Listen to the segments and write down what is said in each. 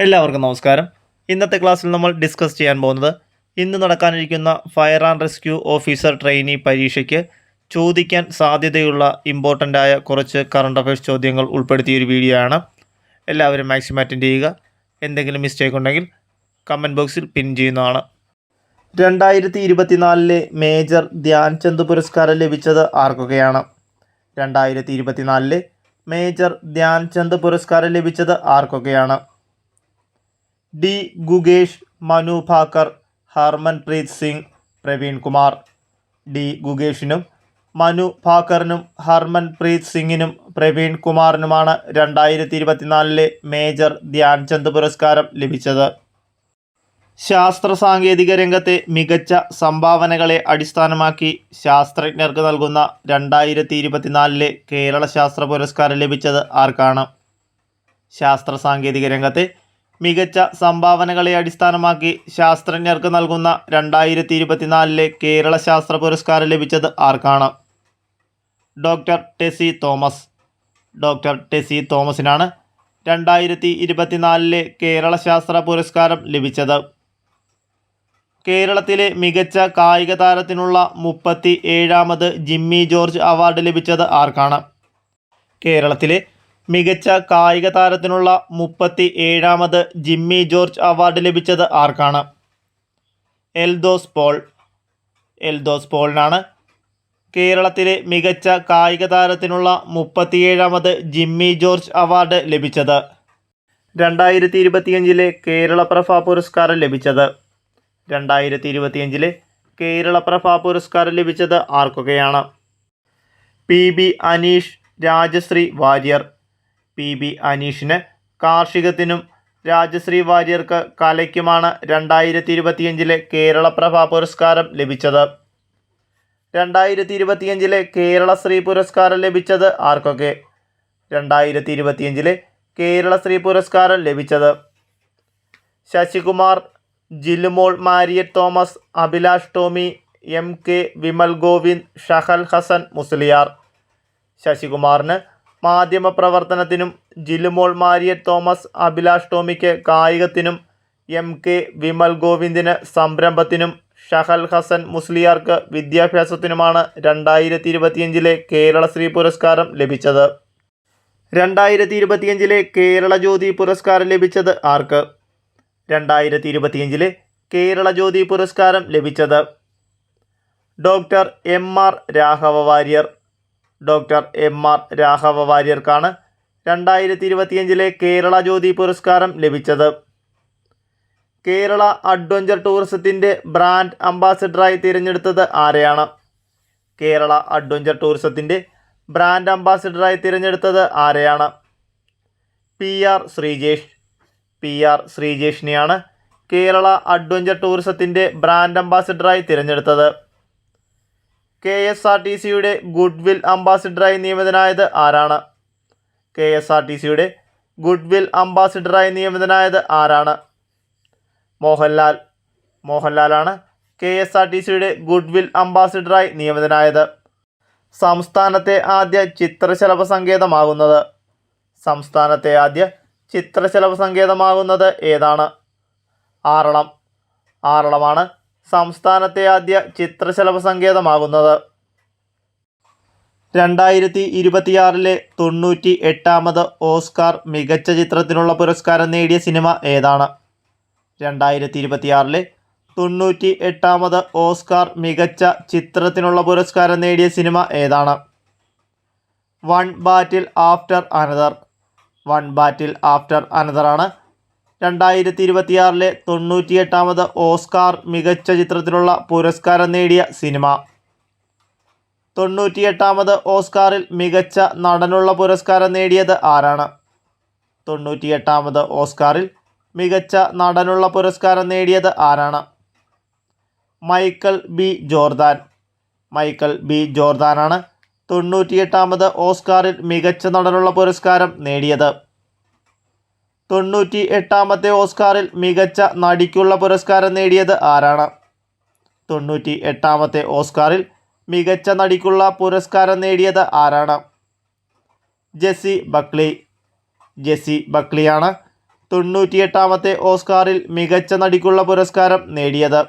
എല്ലാവർക്കും നമസ്കാരം. ഇന്നത്തെ ക്ലാസ്സിൽ നമ്മൾ ഡിസ്കസ് ചെയ്യാൻ പോകുന്നത് ഇന്ന് നടക്കാനിരിക്കുന്ന fire and rescue officer trainee പരീക്ഷയ്ക്ക് ചോദിക്കാൻ സാധ്യതയുള്ള ഇമ്പോർട്ടൻ്റ് ആയ കുറച്ച് കറണ്ട് അഫയേഴ്സ് ചോദ്യങ്ങൾ ഉൾപ്പെടുത്തിയൊരു വീഡിയോ ആണ്. എല്ലാവരും മാക്സിമം അറ്റൻഡ് ചെയ്യുക. എന്തെങ്കിലും മിസ്റ്റേക്ക് ഉണ്ടെങ്കിൽ കമൻറ്റ് ബോക്സിൽ പിൻ ചെയ്യുന്നതാണ്. 2024 മേജർ ധ്യാൻചന്ദ് പുരസ്കാരം ലഭിച്ചത് ആർക്കൊക്കെയാണ്? 2024 മേജർ ധ്യാൻചന്ദ് പുരസ്കാരം ലഭിച്ചത് ആർക്കൊക്കെയാണ്? ഡി ഗുഗേഷ്, മനു ഭാക്കർ, ഹർമൻപ്രീത് സിംഗ്, പ്രവീൺ കുമാർ. ഡി ഗുഗേഷിനും മനു ഭാക്കറിനും ഹർമൻപ്രീത് സിംഗിനും പ്രവീൺ കുമാറിനുമാണ് 2024 മേജർ ധ്യാൻചന്ദ് പുരസ്കാരം ലഭിച്ചത്. ശാസ്ത്ര സാങ്കേതിക രംഗത്തെ മികച്ച സംഭാവനകളെ അടിസ്ഥാനമാക്കി ശാസ്ത്രജ്ഞർക്ക് നൽകുന്ന 2024 കേരള ശാസ്ത്ര പുരസ്കാരം ലഭിച്ചത് ആർക്കാണ്? ശാസ്ത്ര സാങ്കേതിക രംഗത്തെ മികച്ച സംഭാവനകളെ അടിസ്ഥാനമാക്കി ശാസ്ത്രജ്ഞർക്ക് നൽകുന്ന 2024 കേരള ശാസ്ത്ര പുരസ്കാരം ലഭിച്ചത് ആർക്കാണ്? ഡോക്ടർ ടെസി തോമസ്. ഡോക്ടർ ടെസി തോമസിനാണ് 2024 കേരള ശാസ്ത്ര പുരസ്കാരം ലഭിച്ചത്. കേരളത്തിലെ മികച്ച കായിക താരത്തിനുള്ള 37ാമത് ജിമ്മി ജോർജ് അവാർഡ് ലഭിച്ചത് ആർക്കാണ്? കേരളത്തിലെ മികച്ച കായിക താരത്തിനുള്ള 37ാമത് ജിമ്മി ജോർജ് അവാർഡ് ലഭിച്ചത് ആർക്കാണ്? എൽദോസ് പോൾ. എൽദോസ് പോളിനാണ് കേരളത്തിലെ മികച്ച കായിക താരത്തിനുള്ള 37ാമത് ജിമ്മി ജോർജ് അവാർഡ് ലഭിച്ചത്. 2025 കേരളപ്രഭ പുരസ്കാരം ലഭിച്ചത്. 2025 കേരളപ്രഭ പുരസ്കാരം ലഭിച്ചത് ആർക്കൊക്കെയാണ്? P B Aneesh, Rajashree Warrier. P B അനീഷിന് കാർഷികത്തിനും രാജശ്രീ വാര്യർക്ക് കലയ്ക്കുമാണ് 2025 കേരളപ്രഭ പുരസ്കാരം ലഭിച്ചത്. 2025 കേരളശ്രീ പുരസ്കാരം ലഭിച്ചത് ആർക്കൊക്കെ? 2025 കേരളശ്രീ പുരസ്കാരം ലഭിച്ചത് ശശികുമാർ, ജിലുമോൾ മാരിയറ്റ് തോമസ്, അഭിലാഷ് ടോമി, എം കെ വിമൽ ഗോവിന്ദ്, ഷഹൽ ഹസൻ മുസ്ലിയാർ. ശശികുമാറിന് മാധ്യമപ്രവർത്തനത്തിനും ജിലുമോൾ മാരിയറ്റ് തോമസ് അഭിലാഷ് ടോമിക്ക് കായികത്തിനും എം കെ വിമൽ ഗോവിന്ദിന് സംരംഭത്തിനും ഷഹൽ ഹസൻ മുസ്ലിയാർക്ക് വിദ്യാഭ്യാസത്തിനുമാണ് 2025 കേരളശ്രീ പുരസ്കാരം ലഭിച്ചത്. 2025 കേരള ജ്യോതി പുരസ്കാരം ലഭിച്ചത് ആർക്ക്? 2025 കേരള ജ്യോതി പുരസ്കാരം ലഭിച്ചത് doctor M R Raghava Warrier. Doctor M R Raghava വാര്യർക്കാണ് 2025 കേരള ജ്യോതി പുരസ്കാരം ലഭിച്ചത്. കേരള അഡ്വഞ്ചർ ടൂറിസത്തിൻ്റെ ബ്രാൻഡ് അംബാസിഡറായി തിരഞ്ഞെടുത്തത് ആരെയാണ്? കേരള അഡ്വഞ്ചർ ടൂറിസത്തിൻ്റെ ബ്രാൻഡ് അംബാസിഡറായി തിരഞ്ഞെടുത്തത് ആരെയാണ്? P R Sreejesh. P R ശ്രീജേഷിനെയാണ് കേരള അഡ്വഞ്ചർ ടൂറിസത്തിൻ്റെ ബ്രാൻഡ് അംബാസിഡറായി തിരഞ്ഞെടുത്തത്. കെ എസ് ആർ ടി സിയുടെ ഗുഡ്വിൽ അംബാസിഡറായി നിയമിതനായത് ആരാണ്? കെ എസ് ആർ ടി സിയുടെ ഗുഡ്വിൽ അംബാസിഡറായി നിയമിതനായത് ആരാണ്? മോഹൻലാൽ. മോഹൻലാലാണ് കെ എസ് ആർ ടി സിയുടെ ഗുഡ്വിൽ അംബാസിഡറായി നിയമിതനായത്. സംസ്ഥാനത്തെ ആദ്യ ചിത്രശലഭ സങ്കേതമാകുന്നത്? സംസ്ഥാനത്തെ ആദ്യ ചിത്രശലഭ സങ്കേതമാകുന്നത് ഏതാണ്? ആറളം. ആറളമാണ് സംസ്ഥാനത്തെ ആദ്യ ചിത്രശലഭ സങ്കേതമാകുന്നത്. 2026 98ാമത് ഓസ്കാർ മികച്ച ചിത്രത്തിനുള്ള പുരസ്കാരം നേടിയ സിനിമ ഏതാണ്? 2026 98ാമത് ഓസ്കാർ മികച്ച ചിത്രത്തിനുള്ള പുരസ്കാരം നേടിയ സിനിമ ഏതാണ്? വൺ ബാറ്റിൽ ആഫ്റ്റർ അനദർ. വൺ ബാറ്റിൽ ആഫ്റ്റർ അനദർ ആണ് 2026 98ാമത് ഓസ്കാർ മികച്ച ചിത്രത്തിനുള്ള പുരസ്കാരം നേടിയ സിനിമ. 98ാമത് ഓസ്കാറിൽ മികച്ച നടനുള്ള പുരസ്കാരം നേടിയത് ആരാണ്? 98ാമത് ഓസ്കാറിൽ മികച്ച നടനുള്ള പുരസ്കാരം നേടിയത് ആരാണ്? Michael B Jordan. Michael B ജോർദാനാണ് 98ാമത് ഓസ്കാറിൽ മികച്ച നടനുള്ള പുരസ്കാരം നേടിയത്. 98ാമത്തെ ഓസ്കാറിൽ മികച്ച നടിക്കുള്ള പുരസ്കാരം നേടിയത് ആരാണ്? 98ാമത്തെ ഓസ്കാറിൽ മികച്ച നടിക്കുള്ള പുരസ്കാരം നേടിയത് ആരാണ്? ജെസ്സി ബക്ലി. ജെസ്സി ബക്ലിയാണ് 98ാമത്തെ ഓസ്കാറിൽ മികച്ച നടിക്കുള്ള പുരസ്കാരം നേടിയത്?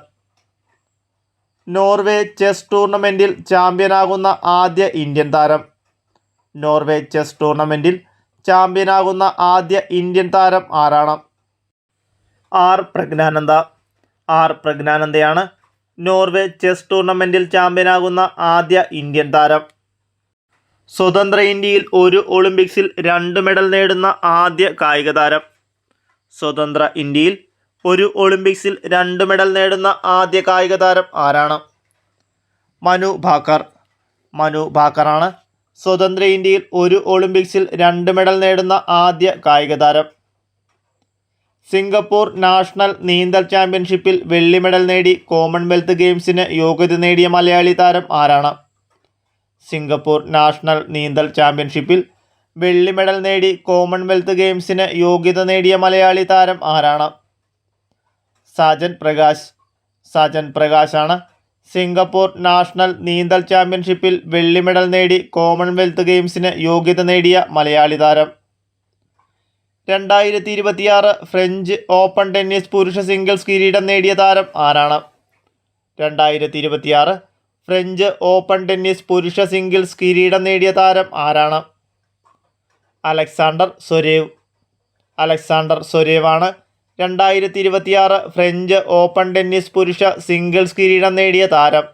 നോർവേ ചെസ് ടൂർണമെൻറ്റിൽ ചാമ്പ്യനാകുന്ന ആദ്യ ഇന്ത്യൻ താരം? നോർവേ ചെസ് ടൂർണമെൻറ്റിൽ ചാമ്പ്യനാകുന്ന ആദ്യ ഇന്ത്യൻ താരം ആരാണ്? ആർ പ്രജ്ഞാനന്ദ. ആർ പ്രജ്ഞാനന്ദയാണ് നോർവേ ചെസ് ടൂർണമെൻറ്റിൽ ചാമ്പ്യനാകുന്ന ആദ്യ ഇന്ത്യൻ താരം. സ്വതന്ത്ര ഇന്ത്യയിൽ ഒരു ഒളിമ്പിക്സിൽ 2 മെഡൽ നേടുന്ന ആദ്യ കായിക താരം? സ്വതന്ത്ര ഇന്ത്യയിൽ ഒരു ഒളിമ്പിക്സിൽ 2 മെഡൽ നേടുന്ന ആദ്യ കായിക താരം ആരാണ്? മനു ഭാക്കർ. മനു ഭാക്കറാണ് സ്വതന്ത്ര ഇന്ത്യയിൽ ഒരു ഒളിമ്പിക്സിൽ 2 മെഡൽ നേടുന്ന ആദ്യ കായിക താരം. സിംഗപ്പൂർ നാഷണൽ നീന്തൽ ചാമ്പ്യൻഷിപ്പിൽ വെള്ളി മെഡൽ നേടി കോമൺവെൽത്ത് ഗെയിംസിന് യോഗ്യത നേടിയ മലയാളി താരം ആരാണ്? സിംഗപ്പൂർ നാഷണൽ നീന്തൽ ചാമ്പ്യൻഷിപ്പിൽ വെള്ളി മെഡൽ നേടി കോമൺവെൽത്ത് ഗെയിംസിന് യോഗ്യത നേടിയ മലയാളി താരം ആരാണ്? സാജൻ പ്രകാശ്. സാജൻ പ്രകാശാണ് സിംഗപ്പൂർ നാഷണൽ നീന്തൽ ചാമ്പ്യൻഷിപ്പിൽ വെള്ളി മെഡൽ നേടി കോമൺവെൽത്ത് ഗെയിംസിന് യോഗ്യത നേടിയ മലയാളി താരം. 2026 ഫ്രഞ്ച് ഓപ്പൺ ടെന്നീസ് പുരുഷ സിംഗിൾസ് കിരീടം നേടിയ താരം ആരാണ്? 2026 ഫ്രഞ്ച് ഓപ്പൺ ടെന്നീസ് പുരുഷ സിംഗിൾസ് കിരീടം നേടിയ താരം ആരാണ്? Alexander Zverev. അലക്സാണ്ടർ സ്വരേവാണ് 2026 ഫ്രഞ്ച് ഓപ്പൺ ടെന്നീസ് പുരുഷ സിംഗിൾസ് കിരീടം നേടിയ താരം.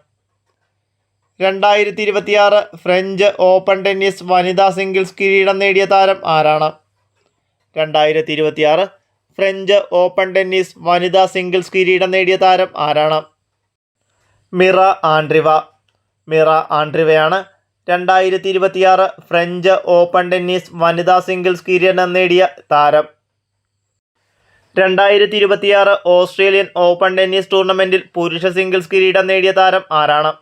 2026 ഫ്രഞ്ച് ഓപ്പൺ ടെന്നീസ് വനിതാ സിംഗിൾസ് കിരീടം നേടിയ താരം ആരാണ്? 2026 ഫ്രഞ്ച് ഓപ്പൺ ടെന്നീസ് വനിതാ സിംഗിൾസ് കിരീടം നേടിയ താരം ആരാണ്? Mirra Andreeva. മിറ ആൻഡ്രിവയാണ് 2026 ഫ്രഞ്ച് ഓപ്പൺ ടെന്നീസ് വനിതാ സിംഗിൾസ് കിരീടം നേടിയ താരം. 2026 ഓസ്ട്രേലിയൻ ഓപ്പൺ ടെന്നീസ് ടൂർണമെൻറ്റിൽ പുരുഷ സിംഗിൾസ് കിരീടം നേടിയ താരം ആരാണ്?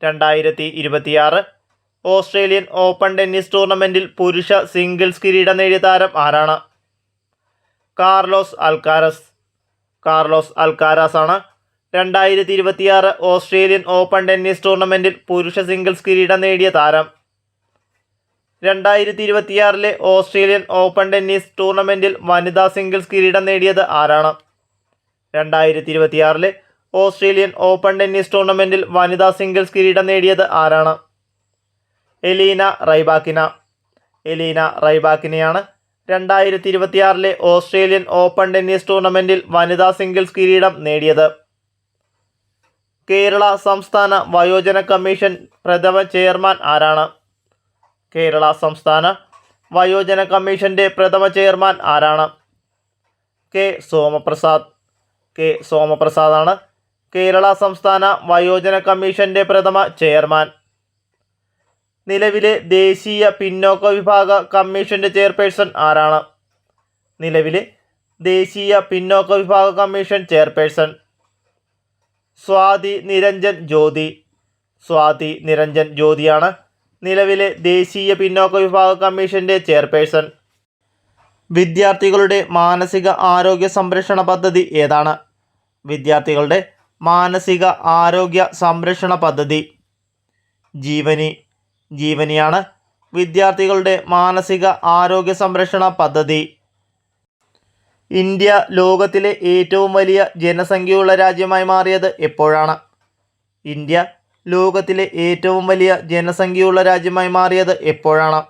2026 ഓസ്ട്രേലിയൻ ഓപ്പൺ ടെന്നീസ് ടൂർണമെൻറ്റിൽ പുരുഷ സിംഗിൾസ് കിരീടം നേടിയ താരം ആരാണ്? Carlos Alcaraz. കാർലോസ് അൽക്കാരാസ് ആണ് 2026 ഓസ്ട്രേലിയൻ ഓപ്പൺ ടെന്നീസ് ടൂർണമെൻറ്റിൽ പുരുഷ സിംഗിൾസ് കിരീടം നേടിയ താരം. 2026 ഓസ്ട്രേലിയൻ ഓപ്പൺ ടെന്നീസ് ടൂർണമെൻറ്റിൽ വനിതാ സിംഗിൾസ് കിരീടം നേടിയത് ആരാണ്? 2026 ഓസ്ട്രേലിയൻ ഓപ്പൺ ടെന്നീസ് ടൂർണമെൻറ്റിൽ വനിതാ സിംഗിൾസ് കിരീടം നേടിയത് ആരാണ്? Elena Rybakina. എലീന റൈബാക്കിനെയാണ് 2026 ഓസ്ട്രേലിയൻ ഓപ്പൺ ടെന്നീസ് ടൂർണമെൻറ്റിൽ വനിതാ സിംഗിൾസ് കിരീടം നേടിയത്. കേരള സംസ്ഥാന വയോജന കമ്മീഷൻ പ്രഥമ ചെയർമാൻ ആരാണ്? കേരള സംസ്ഥാന വയോജന കമ്മീഷൻ്റെ പ്രഥമ ചെയർമാൻ ആരാണ്? കെ സോമപ്രസാദ്. കെ സോമപ്രസാദാണ് കേരള സംസ്ഥാന വയോജന കമ്മീഷൻ്റെ പ്രഥമ ചെയർമാൻ. നിലവിലെ ദേശീയ പിന്നോക്ക വിഭാഗ കമ്മീഷൻ്റെ ചെയർപേഴ്സൺ ആരാണ്? നിലവിലെ ദേശീയ പിന്നോക്ക വിഭാഗ കമ്മീഷൻ ചെയർപേഴ്സൺ സ്വാതി നിരഞ്ജൻ ജ്യോതി. സ്വാതി നിരഞ്ജൻ ജ്യോതിയാണ് നിലവിലെ ദേശീയ പിന്നോക്ക വിഭാഗ കമ്മീഷൻ്റെ ചെയർപേഴ്സൺ. വിദ്യാർത്ഥികളുടെ മാനസിക ആരോഗ്യ സംരക്ഷണ പദ്ധതി ഏതാണ്? വിദ്യാർത്ഥികളുടെ മാനസിക ആരോഗ്യ സംരക്ഷണ പദ്ധതി ജീവനി. ജീവനിയാണ് വിദ്യാർത്ഥികളുടെ മാനസിക ആരോഗ്യ സംരക്ഷണ പദ്ധതി. ഇന്ത്യ ലോകത്തിലെ ഏറ്റവും വലിയ ജനസംഖ്യയുള്ള രാജ്യമായി മാറിയത് എപ്പോഴാണ്? ഇന്ത്യ ലോകത്തിലെ ഏറ്റവും വലിയ ജനസംഖ്യയുള്ള രാജ്യമായി മാറിയത് എപ്പോഴാണ്?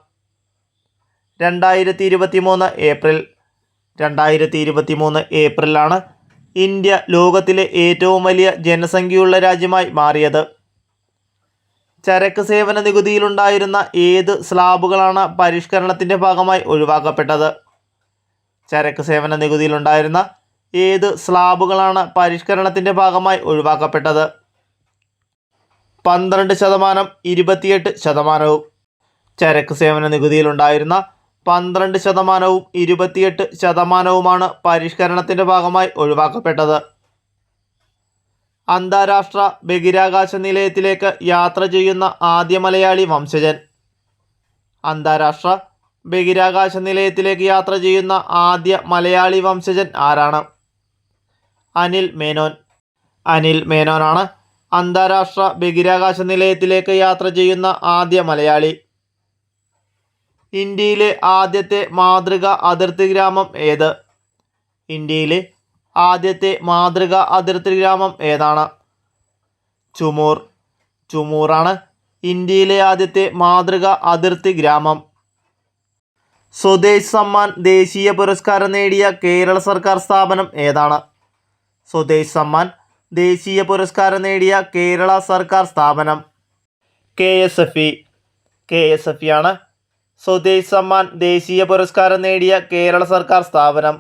2023 ഏപ്രിൽ. 2023 ഏപ്രിലാണ് ഇന്ത്യ ലോകത്തിലെ ഏറ്റവും വലിയ ജനസംഖ്യയുള്ള രാജ്യമായി മാറിയത്. ചരക്ക് സേവന നികുതിയിലുണ്ടായിരുന്ന ഏത് സ്ലാബുകളാണ് പരിഷ്കരണത്തിൻ്റെ ഭാഗമായി ഒഴിവാക്കപ്പെട്ടത്? ചരക്ക് സേവന നികുതിയിലുണ്ടായിരുന്ന ഏത് സ്ലാബുകളാണ് പരിഷ്കരണത്തിൻ്റെ ഭാഗമായി ഒഴിവാക്കപ്പെട്ടത്? 12%, 28%. ചരക്ക് സേവന നികുതിയിലുണ്ടായിരുന്ന 12%, 28%മാണ് പരിഷ്കരണത്തിൻ്റെ ഭാഗമായി ഒഴിവാക്കപ്പെട്ടത്. അന്താരാഷ്ട്ര ബഹിരാകാശ നിലയത്തിലേക്ക് യാത്ര ചെയ്യുന്ന ആദ്യ മലയാളി വംശജൻ. അന്താരാഷ്ട്ര ബഹിരാകാശ നിലയത്തിലേക്ക് യാത്ര ചെയ്യുന്ന ആദ്യ മലയാളി വംശജൻ ആരാണ്? അനിൽ മേനോൻ. അനിൽ മേനോനാണ് അന്താരാഷ്ട്ര ബഹിരാകാശ നിലയത്തിലേക്ക് യാത്ര ചെയ്യുന്ന ആദ്യ മലയാളി. ഇന്ത്യയിലെ ആദ്യത്തെ മാതൃക അതിർത്തി ഗ്രാമം ഏത്? ഇന്ത്യയിലെ ആദ്യത്തെ മാതൃക അതിർത്തി ഗ്രാമം ഏതാണ്? ചുമൂർ. ചുമൂറാണ് ഇന്ത്യയിലെ ആദ്യത്തെ മാതൃക അതിർത്തി ഗ്രാമം. സ്വദേശ് സമ്മാൻ ദേശീയ പുരസ്കാരം നേടിയ കേരള സർക്കാർ സ്ഥാപനം ഏതാണ്? സ്വദേശ് സമ്മാൻ ദേശീയ പുരസ്കാരം നേടിയ കേരള സർക്കാർ സ്ഥാപനം KSFE. KSFE ആണ് സ്വദേശ് സമ്മാൻ ദേശീയ പുരസ്കാരം നേടിയ കേരള സർക്കാർ സ്ഥാപനം.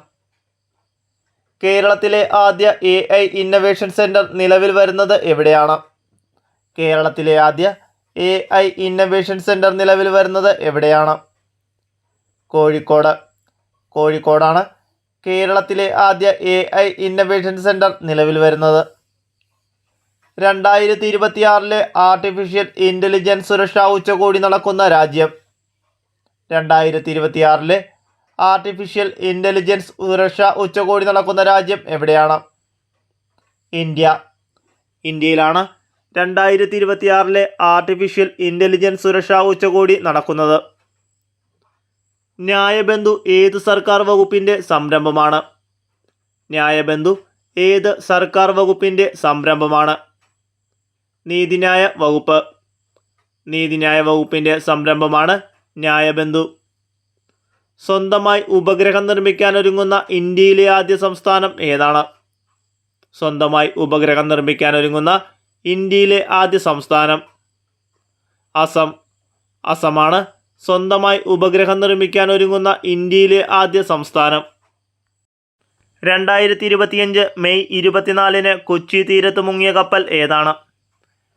കേരളത്തിലെ ആദ്യ AI ഇന്നൊവേഷൻ സെൻറ്റർ നിലവിൽ വരുന്നത് എവിടെയാണ്? കേരളത്തിലെ ആദ്യ AI ഇന്നൊവേഷൻ സെൻറ്റർ നിലവിൽ വരുന്നത് എവിടെയാണ്? കോഴിക്കോട്. കോഴിക്കോടാണ് കേരളത്തിലെ ആദ്യ AI ഇന്നൊവേഷൻ സെൻറ്റർ നിലവിൽ വരുന്നത്. 2026 ആർട്ടിഫിഷ്യൽ ഇൻ്റലിജൻസ് സുരക്ഷാ ഉച്ചകോടി നടക്കുന്ന രാജ്യം. 2026 ആർട്ടിഫിഷ്യൽ ഇൻ്റലിജൻസ് സുരക്ഷാ ഉച്ചകോടി നടക്കുന്ന രാജ്യം എവിടെയാണ്? ഇന്ത്യ. ഇന്ത്യയിലാണ് 2026 ആർട്ടിഫിഷ്യൽ ഇൻ്റലിജൻസ് സുരക്ഷാ ഉച്ചകോടി നടക്കുന്നത്. ന്യായബന്ധു ഏത് സർക്കാർ വകുപ്പിൻ്റെ സംരംഭമാണ്? ന്യായബന്ധു ഏത് സർക്കാർ വകുപ്പിൻ്റെ സംരംഭമാണ്? നീതിന്യായ വകുപ്പ്. നീതിന്യായ വകുപ്പിൻ്റെ സംരംഭമാണ് ന്യായബന്ധു. സ്വന്തമായി ഉപഗ്രഹം നിർമ്മിക്കാനൊരുങ്ങുന്ന ഇന്ത്യയിലെ ആദ്യ സംസ്ഥാനം ഏതാണ്? സ്വന്തമായി ഉപഗ്രഹം നിർമ്മിക്കാനൊരുങ്ങുന്ന ഇന്ത്യയിലെ ആദ്യ സംസ്ഥാനം അസം. അസമാണ് സ്വന്തമായി ഉപഗ്രഹം നിർമ്മിക്കാനൊരുങ്ങുന്ന ഇന്ത്യയിലെ ആദ്യ സംസ്ഥാനം. 2025 മെയ് 24 കൊച്ചി തീരത്ത് മുങ്ങിയ കപ്പൽ ഏതാണ്?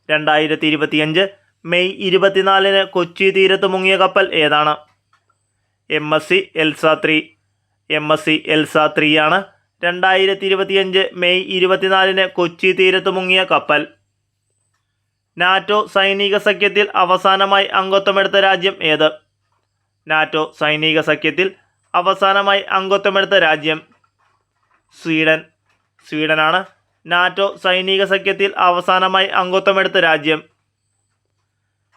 2025 മെയ് 24 കൊച്ചി തീരത്ത് മുങ്ങിയ കപ്പൽ ഏതാണ്? MSC Elsa 3. MSC എൽസ 3 ആണ് 2025 മെയ് 24 കൊച്ചി തീരത്ത് മുങ്ങിയ കപ്പൽ. നാറ്റോ സൈനിക സഖ്യത്തിൽ അവസാനമായി അംഗത്വമെടുത്ത രാജ്യം ഏത്? നാറ്റോ സൈനിക സഖ്യത്തിൽ അവസാനമായി അംഗത്വമെടുത്ത രാജ്യം സ്വീഡൻ. സ്വീഡനാണ് നാറ്റോ സൈനിക സഖ്യത്തിൽ അവസാനമായി അംഗത്വമെടുത്ത രാജ്യം.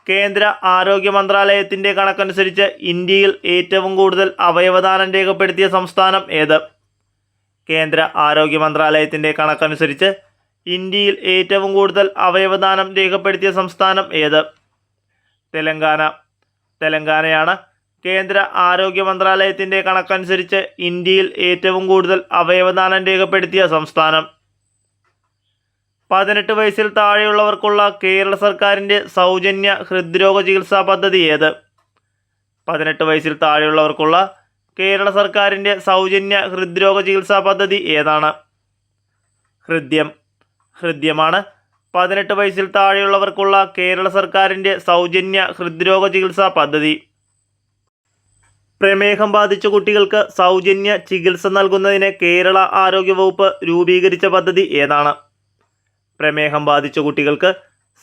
കേന്ദ്ര ആരോഗ്യ മന്ത്രാലയത്തിൻ്റെ കണക്കനുസരിച്ച് ഇന്ത്യയിൽ ഏറ്റവും കൂടുതൽ അവയവദാനം രേഖപ്പെടുത്തിയ സംസ്ഥാനം ഏത്? കേന്ദ്ര ആരോഗ്യ മന്ത്രാലയത്തിൻ്റെ കണക്കനുസരിച്ച് ഇന്ത്യയിൽ ഏറ്റവും കൂടുതൽ അവയവദാനം രേഖപ്പെടുത്തിയ സംസ്ഥാനം ഏത്? തെലങ്കാന. തെലങ്കാനയാണ് കേന്ദ്ര ആരോഗ്യ മന്ത്രാലയത്തിൻ്റെ കണക്കനുസരിച്ച് ഇന്ത്യയിൽ ഏറ്റവും കൂടുതൽ അവയവദാനം രേഖപ്പെടുത്തിയ സംസ്ഥാനം. 18 വയസ്സിൽ താഴെയുള്ളവർക്കുള്ള കേരള സർക്കാരിൻ്റെ സൗജന്യ ഹൃദ്രോഗ ചികിത്സാ പദ്ധതി ഏത്? 18 വയസ്സിൽ താഴെയുള്ളവർക്കുള്ള കേരള സർക്കാരിൻ്റെ സൗജന്യ ഹൃദ്രോഗ ചികിത്സാ പദ്ധതി ഏതാണ്? ഹൃദ്യം. ഹൃദ്യമാണ് 18 വയസ്സിൽ താഴെയുള്ളവർക്കുള്ള കേരള സർക്കാരിൻ്റെ സൗജന്യ ഹൃദ്രോഗ ചികിത്സാ പദ്ധതി. പ്രമേഹം ബാധിച്ച കുട്ടികൾക്ക് സൗജന്യ ചികിത്സ നൽകുന്നതിന് കേരള ആരോഗ്യവകുപ്പ് രൂപീകരിച്ച പദ്ധതി ഏതാണ്? പ്രമേഹം ബാധിച്ച കുട്ടികൾക്ക്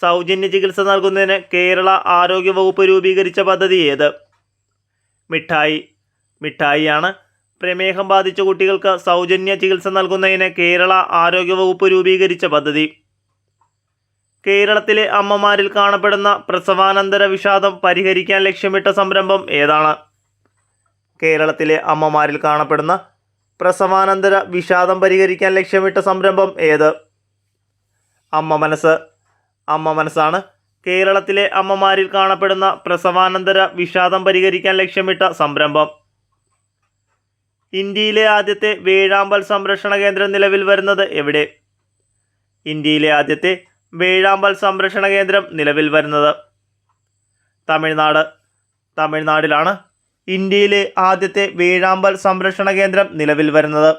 സൗജന്യ ചികിത്സ നൽകുന്നതിന് കേരള ആരോഗ്യവകുപ്പ് രൂപീകരിച്ച പദ്ധതി ഏത്? മിഠായി. മിഠായിയാണ് പ്രമേഹം ബാധിച്ച കുട്ടികൾക്ക് സൗജന്യ ചികിത്സ നൽകുന്നതിന് കേരള ആരോഗ്യവകുപ്പ് രൂപീകരിച്ച പദ്ധതി. കേരളത്തിലെ അമ്മമാരിൽ കാണപ്പെടുന്ന പ്രസവാനന്തര വിഷാദം പരിഹരിക്കാൻ ലക്ഷ്യമിട്ട സംരംഭം ഏതാണ്? കേരളത്തിലെ അമ്മമാരിൽ കാണപ്പെടുന്ന പ്രസവാനന്തര വിഷാദം പരിഹരിക്കാൻ ലക്ഷ്യമിട്ട സംരംഭം ഏത്? അമ്മ മനസ്സ്. അമ്മ മനസ്സാണ് കേരളത്തിലെ അമ്മമാരിൽ കാണപ്പെടുന്ന പ്രസവാനന്തര വിഷാദം പരിഹരിക്കാൻ ലക്ഷ്യമിട്ട സംരംഭം. ഇന്ത്യയിലെ ആദ്യത്തെ വേഴാമ്പൽ സംരക്ഷണ കേന്ദ്രം നിലവിൽ വരുന്നത് എവിടെ? ഇന്ത്യയിലെ ആദ്യത്തെ വേഴാമ്പൽ സംരക്ഷണ കേന്ദ്രം നിലവിൽ വരുന്നത് തമിഴ്നാട്. തമിഴ്നാട്ടിലാണ് ഇന്ത്യയിലെ ആദ്യത്തെ വേഴാമ്പൽ സംരക്ഷണ കേന്ദ്രം നിലവിൽ വരുന്നത്.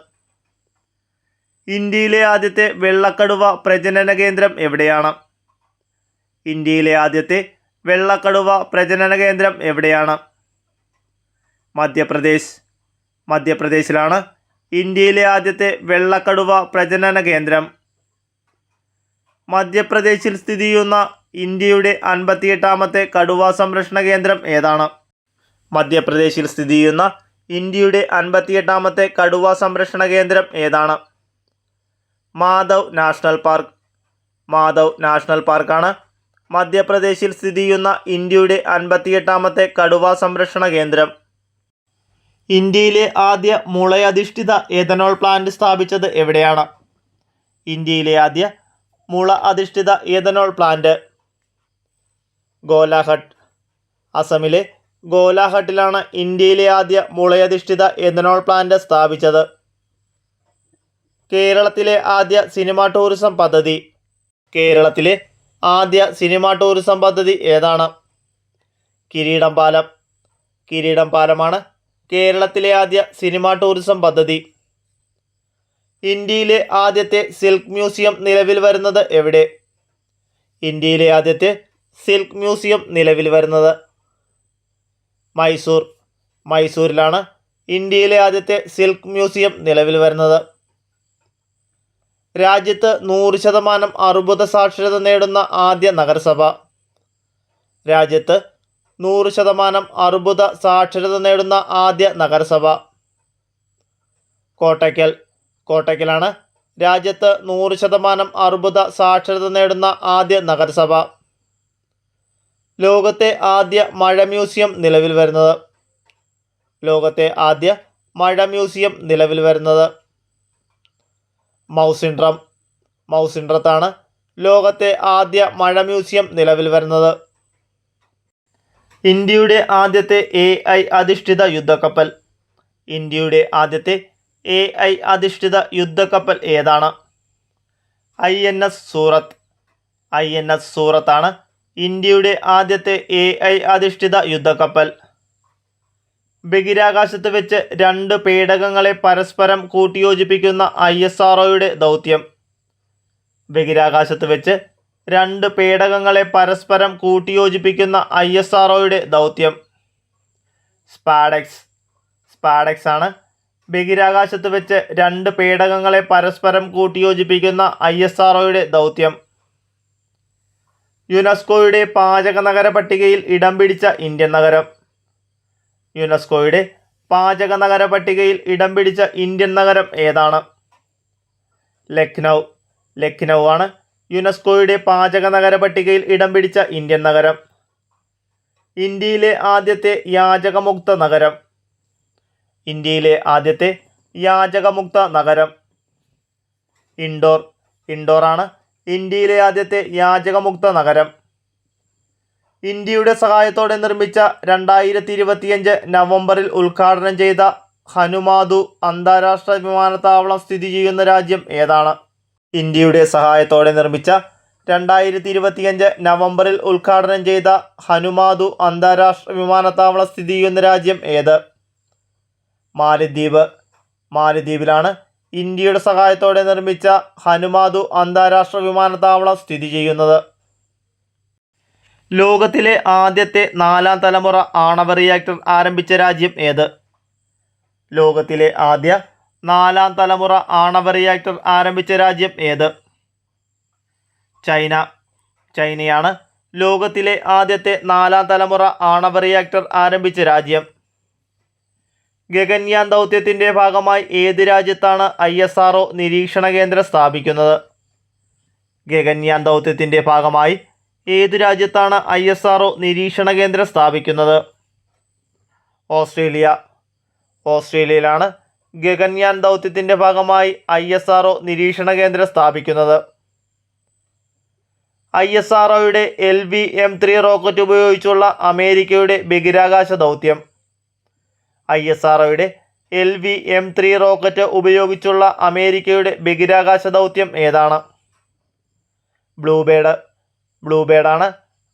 ഇന്ത്യയിലെ ആദ്യത്തെ വെള്ളക്കടുവ പ്രജനന കേന്ദ്രം എവിടെയാണ്? ഇന്ത്യയിലെ ആദ്യത്തെ വെള്ളക്കടുവ പ്രജനന കേന്ദ്രം എവിടെയാണ്? മധ്യപ്രദേശ്. മധ്യപ്രദേശിലാണ് ഇന്ത്യയിലെ ആദ്യത്തെ വെള്ളക്കടുവ പ്രജനന കേന്ദ്രം. മധ്യപ്രദേശിൽ സ്ഥിതി ചെയ്യുന്ന ഇന്ത്യയുടെ 58ാമത്തെ കടുവ സംരക്ഷണ കേന്ദ്രം ഏതാണ്? മധ്യപ്രദേശിൽ സ്ഥിതി ചെയ്യുന്ന ഇന്ത്യയുടെ 58ാമത്തെ കടുവ സംരക്ഷണ കേന്ദ്രം ഏതാണ്? Madhav national park. Madhav national പാർക്കാണ് മധ്യപ്രദേശിൽ സ്ഥിതി ചെയ്യുന്ന ഇന്ത്യയുടെ 58ാമത്തെ കടുവാ സംരക്ഷണ കേന്ദ്രം. ഇന്ത്യയിലെ ആദ്യ മുളയധിഷ്ഠിത എഥനോൾ പ്ലാന്റ് സ്ഥാപിച്ചത് എവിടെയാണ്? ഇന്ത്യയിലെ ആദ്യ മുള അധിഷ്ഠിത എഥനോൾ പ്ലാന്റ് ഗോലാഘട്ട്. അസമിലെ ഗോലാഘട്ടിലാണ് ഇന്ത്യയിലെ ആദ്യ മുളയധിഷ്ഠിത എഥനോൾ പ്ലാന്റ് സ്ഥാപിച്ചത്. കേരളത്തിലെ ആദ്യ സിനിമാ ടൂറിസം പദ്ധതി. കേരളത്തിലെ ആദ്യ സിനിമാ ടൂറിസം പദ്ധതി ഏതാണ്? കിരീടം പാലം. കിരീടം പാലമാണ് കേരളത്തിലെ ആദ്യ സിനിമാ ടൂറിസം പദ്ധതി. ഇന്ത്യയിലെ ആദ്യത്തെ സിൽക്ക് മ്യൂസിയം നിലവിൽ വരുന്നത് എവിടെ? ഇന്ത്യയിലെ ആദ്യത്തെ സിൽക്ക് മ്യൂസിയം നിലവിൽ വരുന്നത് മൈസൂർ. മൈസൂരിലാണ് ഇന്ത്യയിലെ ആദ്യത്തെ സിൽക്ക് മ്യൂസിയം നിലവിൽ വരുന്നത്. രാജ്യത്ത് 100% അർബുദ സാക്ഷരത നേടുന്ന ആദ്യ നഗരസഭ. രാജ്യത്ത് 100% അർബുദ സാക്ഷരത നേടുന്ന ആദ്യ നഗരസഭ കോട്ടയ്ക്കൽ. കോട്ടയ്ക്കലാണ് രാജ്യത്ത് 100% അർബുദ സാക്ഷരത നേടുന്ന ആദ്യ നഗരസഭ. ലോകത്തെ ആദ്യ മഴ മ്യൂസിയം നിലവിൽ വരുന്നത്. ലോകത്തെ ആദ്യ മഴ മ്യൂസിയം നിലവിൽ വരുന്നത് മൗസിൻഡ്രം. മൗസിൻഡ്രത്താണ് ലോകത്തെ ആദ്യ മഴ മ്യൂസിയം നിലവിൽ വരുന്നത്. ഇന്ത്യയുടെ ആദ്യത്തെ AI അധിഷ്ഠിത യുദ്ധക്കപ്പൽ. ഇന്ത്യയുടെ ആദ്യത്തെ AI അധിഷ്ഠിത യുദ്ധക്കപ്പൽ ഏതാണ്? INS സൂറത്ത്. INS സൂറത്താണ് ഇന്ത്യയുടെ ആദ്യത്തെ AI അധിഷ്ഠിത യുദ്ധക്കപ്പൽ. ബഹിരാകാശത്ത് വെച്ച് 2 പേടകങ്ങളെ പരസ്പരം കൂട്ടിയോജിപ്പിക്കുന്ന ISROയുടെ ദൗത്യം. ബഹിരാകാശത്ത് വെച്ച് 2 പേടകങ്ങളെ പരസ്പരം കൂട്ടിയോജിപ്പിക്കുന്ന ISROയുടെ ദൗത്യം സ്പാഡെക്സ്. സ്പാഡെക്സ് ആണ് ബഹിരാകാശത്ത് വെച്ച് 2 പേടകങ്ങളെ പരസ്പരം കൂട്ടിയോജിപ്പിക്കുന്ന ISROയുടെ ദൗത്യം. യുനെസ്കോയുടെ പാചക നഗര പട്ടികയിൽ ഇടം പിടിച്ച ഇന്ത്യൻ നഗരം. യുനെസ്കോയുടെ പാചക നഗര പട്ടികയിൽ ഇടം പിടിച്ച ഇന്ത്യൻ നഗരം ഏതാണ്? ലക്നൗ. ലക്നൗ ആണ് യുനെസ്കോയുടെ പാചക നഗര പട്ടികയിൽ ഇടം പിടിച്ച ഇന്ത്യൻ നഗരം. ഇന്ത്യയിലെ ആദ്യത്തെ യാചകമുക്ത നഗരം. ഇന്ത്യയിലെ ആദ്യത്തെ യാചകമുക്ത നഗരം ഇൻഡോർ. ഇൻഡോറാണ് ഇന്ത്യയിലെ ആദ്യത്തെ യാചകമുക്ത നഗരം. ഇന്ത്യയുടെ സഹായത്തോടെ നിർമ്മിച്ച 2025 നവംബറിൽ ഉദ്ഘാടനം ചെയ്ത ഹനുമാദു അന്താരാഷ്ട്ര വിമാനത്താവളം സ്ഥിതി ചെയ്യുന്ന രാജ്യം ഏതാണ്? ഇന്ത്യയുടെ സഹായത്തോടെ നിർമ്മിച്ച 2025 നവംബറിൽ ഉദ്ഘാടനം ചെയ്ത ഹനുമാദു അന്താരാഷ്ട്ര വിമാനത്താവളം സ്ഥിതി ചെയ്യുന്ന രാജ്യം ഏത്? മാലദ്വീപ്. മാലദ്വീപിലാണ് ഇന്ത്യയുടെ സഹായത്തോടെ നിർമ്മിച്ച ഹനുമാദു അന്താരാഷ്ട്ര വിമാനത്താവളം സ്ഥിതി ചെയ്യുന്നത്. ലോകത്തിലെ ആദ്യത്തെ 4ാം തലമുറ ആണവ റിയാക്ടർ ആരംഭിച്ച രാജ്യം ഏത്? ലോകത്തിലെ ആദ്യ 4ാം തലമുറ ആണവ റിയാക്ടർ ആരംഭിച്ച രാജ്യം ഏത്? ചൈന. ചൈനയാണ് ലോകത്തിലെ ആദ്യത്തെ 4ാം തലമുറ ആണവ റിയാക്ടർ ആരംഭിച്ച രാജ്യം. ഗഗൻയാൻ ദൗത്യത്തിൻ്റെ ഭാഗമായി ഏത് രാജ്യത്താണ് ISRO നിരീക്ഷണ കേന്ദ്രം സ്ഥാപിക്കുന്നത്? ഗഗൻയാൻ ദൗത്യത്തിൻ്റെ ഭാഗമായി ഏത് രാജ്യത്താണ് ISRO നിരീക്ഷണ കേന്ദ്രം സ്ഥാപിക്കുന്നത്? ഓസ്ട്രേലിയ. ഓസ്ട്രേലിയയിലാണ് ഗഗൻയാൻ ദൗത്യത്തിൻ്റെ ഭാഗമായി ISRO നിരീക്ഷണ കേന്ദ്രം സ്ഥാപിക്കുന്നത്. ISROയുടെ LV-M3 റോക്കറ്റ് ഉപയോഗിച്ചുള്ള അമേരിക്കയുടെ ബഹിരാകാശ ദൗത്യം. ISROയുടെ LV-M3 റോക്കറ്റ് ഉപയോഗിച്ചുള്ള അമേരിക്കയുടെ ബഹിരാകാശ ദൗത്യം ഏതാണ്? ബ്ലൂബേർഡ്. ബ്ലൂബേർഡാണ്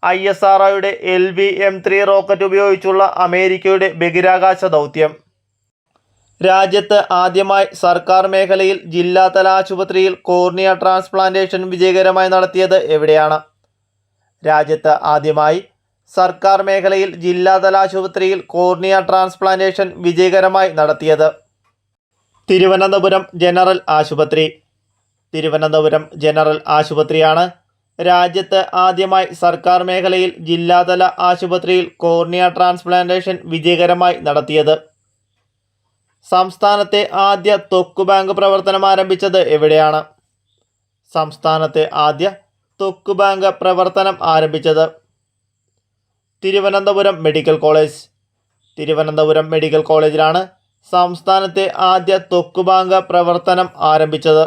ISROയുടെ LV-M3 റോക്കറ്റ് ഉപയോഗിച്ചുള്ള അമേരിക്കയുടെ ബഹിരാകാശ ദൗത്യം. രാജ്യത്ത് ആദ്യമായി സർക്കാർ മേഖലയിൽ ജില്ലാതല ആശുപത്രിയിൽ കോർണിയ ട്രാൻസ്പ്ലാന്റേഷൻ വിജയകരമായി നടത്തിയത് എവിടെയാണ്? രാജ്യത്ത് ആദ്യമായി സർക്കാർ മേഖലയിൽ ജില്ലാതല ആശുപത്രിയിൽ കോർണിയ ട്രാൻസ്പ്ലാന്റേഷൻ വിജയകരമായി നടത്തിയത് തിരുവനന്തപുരം ജനറൽ ആശുപത്രി. തിരുവനന്തപുരം ജനറൽ ആശുപത്രിയാണ് രാജ്യത്ത് ആദ്യമായി സർക്കാർ മേഖലയിൽ ജില്ലാതല ആശുപത്രിയിൽ കോർണിയ ട്രാൻസ്പ്ലാന്റേഷൻ വിജയകരമായി നടത്തിയത്. സംസ്ഥാനത്തെ ആദ്യ ത്വക്ക് ബാങ്ക് പ്രവർത്തനം ആരംഭിച്ചത് എവിടെയാണ്? സംസ്ഥാനത്തെ ആദ്യ ത്വക്ക് ബാങ്ക് പ്രവർത്തനം ആരംഭിച്ചത്? Thiruvananthapuram medical college. Thiruvananthapuram medical കോളേജിലാണ് സംസ്ഥാനത്തെ ആദ്യ ത്വക്ക് ബാങ്ക് പ്രവർത്തനം ആരംഭിച്ചത്.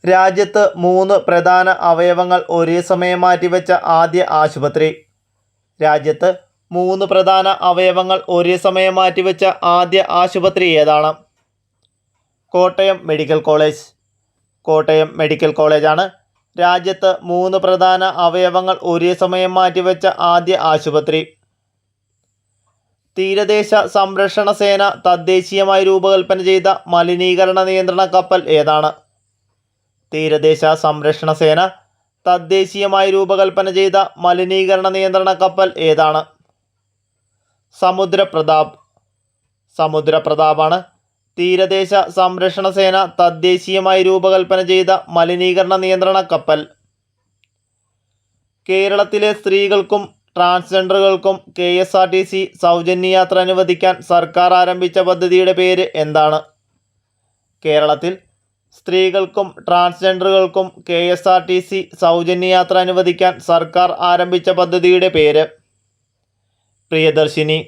രാജ്യത്ത് 3 പ്രധാന അവയവങ്ങൾ ഒരേ സമയം മാറ്റിവെച്ച ആദ്യ ആശുപത്രി. രാജ്യത്ത് 3 പ്രധാന അവയവങ്ങൾ ഒരേ സമയം മാറ്റിവെച്ച ആദ്യ ആശുപത്രി ഏതാണ്? Kottayam medical college. Kottayam medical കോളേജാണ് രാജ്യത്ത് 3 പ്രധാന അവയവങ്ങൾ ഒരേ സമയം മാറ്റിവെച്ച ആദ്യ ആശുപത്രി. തീരദേശ സംരക്ഷണ സേന തദ്ദേശീയമായി രൂപകൽപ്പന ചെയ്ത മലിനീകരണ നിയന്ത്രണ കപ്പൽ ഏതാണ്? തീരദേശ സംരക്ഷണ സേന തദ്ദേശീയമായി രൂപകൽപ്പന ചെയ്ത മലിനീകരണ നിയന്ത്രണ കപ്പൽ ഏതാണ്? സമുദ്രപ്രതാപ്. സമുദ്രപ്രതാപാണ് തീരദേശ സംരക്ഷണ സേന തദ്ദേശീയമായി രൂപകൽപ്പന ചെയ്ത മലിനീകരണ നിയന്ത്രണ കപ്പൽ. കേരളത്തിലെ സ്ത്രീകൾക്കും ട്രാൻസ്ജെൻഡറുകൾക്കും KSRTC സൗജന്യ യാത്ര അനുവദിക്കാൻ സർക്കാർ ആരംഭിച്ച പദ്ധതിയുടെ പേര് എന്താണ്? കേരളത്തിൽ സ്ത്രീകൾക്കും ട്രാൻസ്ജെൻഡറുകൾക്കും KSRTC സൗജന്യ യാത്ര അനുവദിക്കാൻ സർക്കാർ ആരംഭിച്ച പദ്ധതിയുടെ പേര് പ്രിയദർശിനി.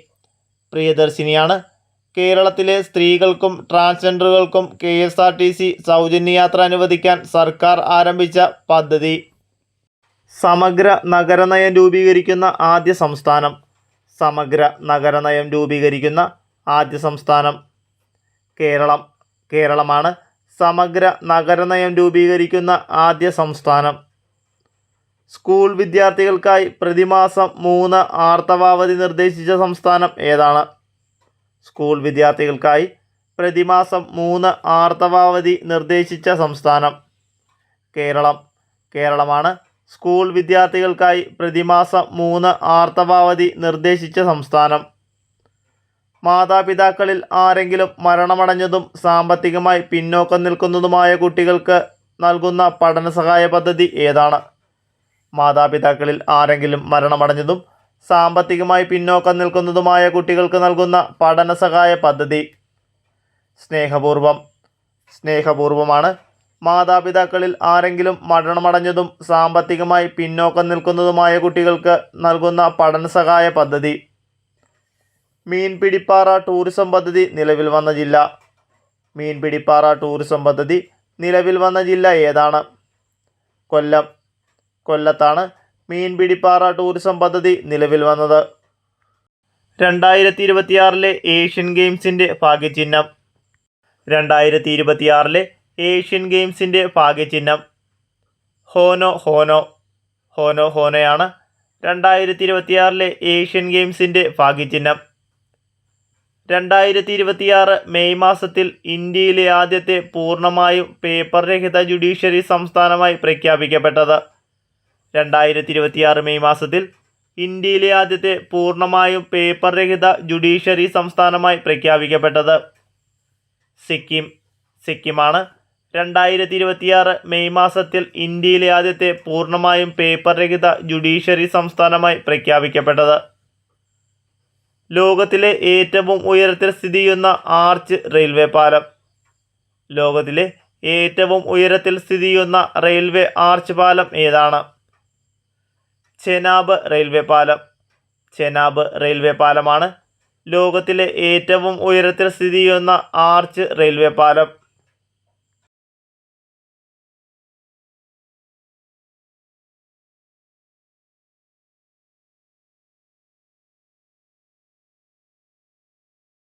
പ്രിയദർശിനിയാണ് കേരളത്തിലെ സ്ത്രീകൾക്കും ട്രാൻസ്ജെൻഡറുകൾക്കും KSRTC സൗജന്യ യാത്ര അനുവദിക്കാൻ സർക്കാർ ആരംഭിച്ച പദ്ധതി. സമഗ്ര നഗരനയം രൂപീകരിക്കുന്ന ആദ്യ സംസ്ഥാനം. സമഗ്ര നഗരനയം രൂപീകരിക്കുന്ന ആദ്യ സംസ്ഥാനം കേരളം. കേരളമാണ് സമഗ്ര നഗരനയം രൂപീകരിക്കുന്ന ആദ്യ സംസ്ഥാനം. സ്കൂൾ വിദ്യാർത്ഥികൾക്കായി പ്രതിമാസം 3 ആർത്തവാവധി നിർദ്ദേശിച്ച സംസ്ഥാനം ഏതാണ്? സ്കൂൾ വിദ്യാർത്ഥികൾക്കായി പ്രതിമാസം 3 ആർത്തവാവധി നിർദ്ദേശിച്ച സംസ്ഥാനം കേരളം. കേരളമാണ് സ്കൂൾ വിദ്യാർത്ഥികൾക്കായി പ്രതിമാസം 3 ആർത്തവാവധി നിർദ്ദേശിച്ച സംസ്ഥാനം. മാതാപിതാക്കളിൽ ആരെങ്കിലും മരണമടഞ്ഞതും സാമ്പത്തികമായി പിന്നോക്കം നിൽക്കുന്നതുമായ കുട്ടികൾക്ക് നൽകുന്ന പഠനസഹായ പദ്ധതി ഏതാണ്? മാതാപിതാക്കളിൽ ആരെങ്കിലും മരണമടഞ്ഞതും സാമ്പത്തികമായി പിന്നോക്കം നിൽക്കുന്നതുമായ കുട്ടികൾക്ക് നൽകുന്ന പഠനസഹായ പദ്ധതി സ്നേഹപൂർവം. സ്നേഹപൂർവമാണ് മാതാപിതാക്കളിൽ ആരെങ്കിലും മരണമടഞ്ഞതും സാമ്പത്തികമായി പിന്നോക്കം നിൽക്കുന്നതുമായ കുട്ടികൾക്ക് നൽകുന്ന പഠനസഹായ പദ്ധതി. മീൻപിടിപ്പാറ ടൂറിസം പദ്ധതി നിലവിൽ വന്ന ജില്ല. മീൻപിടിപ്പാറ ടൂറിസം പദ്ധതി നിലവിൽ വന്ന ജില്ല ഏതാണ്? കൊല്ലം. കൊല്ലത്താണ് മീൻപിടിപ്പാറ ടൂറിസം പദ്ധതി നിലവിൽ വന്നത്. 2026 ഏഷ്യൻ ഗെയിംസിൻ്റെ ഭാഗ്യചിഹ്നം. 2026 ഏഷ്യൻ ഗെയിംസിൻ്റെ ഭാഗ്യചിഹ്നം ഹോനോ ഹോനോ. ഹോനോ ഹോനോയാണ് 2026 ഏഷ്യൻ ഗെയിംസിൻ്റെ ഭാഗ്യചിഹ്നം. 2026 മെയ് മാസത്തിൽ ഇന്ത്യയിലെ ആദ്യത്തെ പൂർണ്ണമായും പേപ്പർ രഹിത ജുഡീഷ്യറി സംസ്ഥാനമായി പ്രഖ്യാപിക്കപ്പെട്ടത്. 2026 മെയ് മാസത്തിൽ ഇന്ത്യയിലെ ആദ്യത്തെ പൂർണ്ണമായും പേപ്പർ രഹിത ജുഡീഷ്യറി സംസ്ഥാനമായി പ്രഖ്യാപിക്കപ്പെട്ടത് സിക്കിം. സിക്കിമാണ് 2026 മെയ് മാസത്തിൽ ഇന്ത്യയിലെ ആദ്യത്തെ പൂർണ്ണമായും പേപ്പർ രഹിത ജുഡീഷ്യറി സംസ്ഥാനമായി പ്രഖ്യാപിക്കപ്പെട്ടത്. ലോകത്തിലെ ഏറ്റവും ഉയരത്തിൽ സ്ഥിതി ചെയ്യുന്ന ആർച്ച് റെയിൽവേ പാലം. ലോകത്തിലെ ഏറ്റവും ഉയരത്തിൽ സ്ഥിതി ചെയ്യുന്ന റെയിൽവേ ആർച്ച് പാലം ഏതാണ്? ചെനാബ് റെയിൽവേ പാലം. ചെനാബ് റെയിൽവേ പാലമാണ് ലോകത്തിലെ ഏറ്റവും ഉയരത്തിൽ സ്ഥിതി ചെയ്യുന്ന ആർച്ച് റെയിൽവേ പാലം.